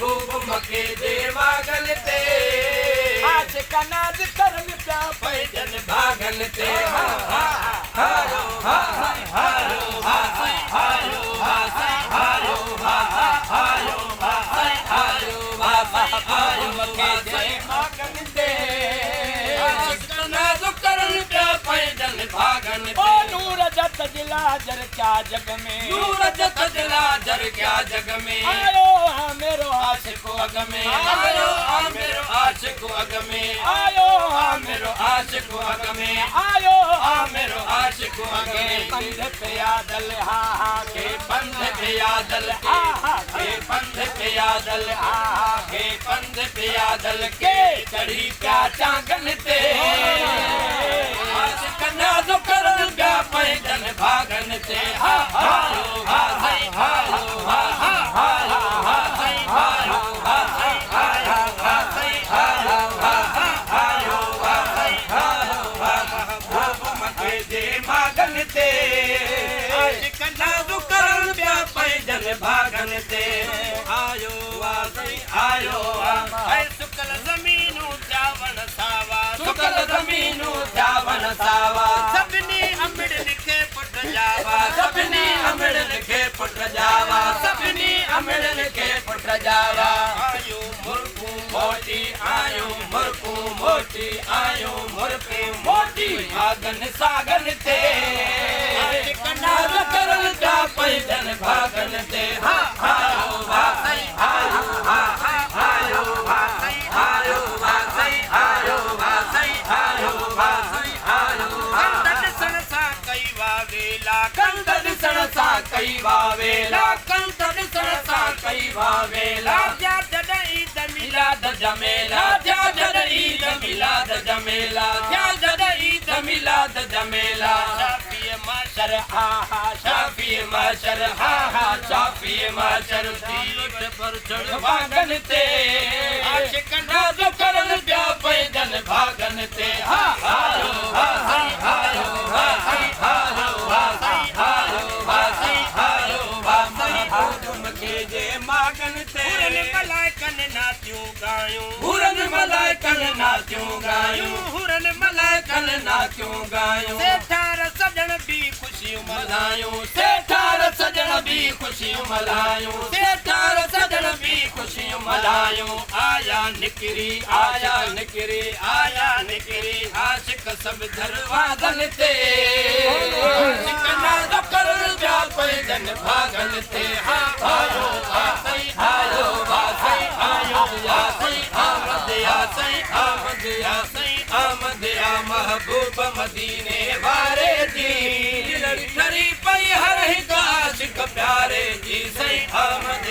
महबूब मके जे भागन ते आशिक नाज करन पिया पैजन भागन ते हारो हारो हारो हारो हारो मके जे भागन ते आशिक नाज करन पिया पैजन भागन ते ओ नूर जत जिला जर क्या जग में नूर जत जिला जर क्या जग में आयो मेरो आशिक अग में आयो मेरो आशिक अग में आयो मेरो आशिक अग में आयो मेरो आशिक अग में पंध पे यादल हा के पंध पे यादल के पंध पे यादल के पंध पे यादल के चढ़ी प्या चांगन ते आशिक नाज़ करन पिया पैजन भागन ते हारो हारो भागन ते आयो आयो सुकल ज़मीनू जावन सावा सुकल ज़मीनू जावन सावा सभिनी अमड़न खे पुट जावा सभिनी अमड़न खे पुट जावा सभिनी अमड़न खे पुट जावा आयो मुर्कू मोटी आयो मुर्कू मोटी आयो मुर्कू मोटी भागन सागन ते नाज़ करन पिया पैजन भागन ते हारो कंदन सणसा कई वावेला कंदन सणसा कई वावेला जा जदई मिलाद जमेला जा जदई मिलाद जमेला जा जदई मिलाद जमेला शाफी माशर आहा शाफी माशर आहा शाफी माशर तीर पर चढ़ भागन ते आशिक नाज़ करन पिया पैजन भागन ते हारो हारो हुरन मलाइकन नाचियूं गायूं हुरन मलाइकन नाचियूं गायूं सेठार सजन भी खुशियूं मल्हायूं सेठार सजन भी खुशियूं मल्हायूं सेठार सजन भी खुशियूं मल्हायूं आया निकिरी आया निकिरी आया निकिरी आशिक सब दरवाज़न ते आशिक नाज़ करन पिया पैजन भागन ते हारो हारो आमद या महबूब मदीने वारे जी लड़ी पई हर हिक आशिक प्यारे जी सही आमद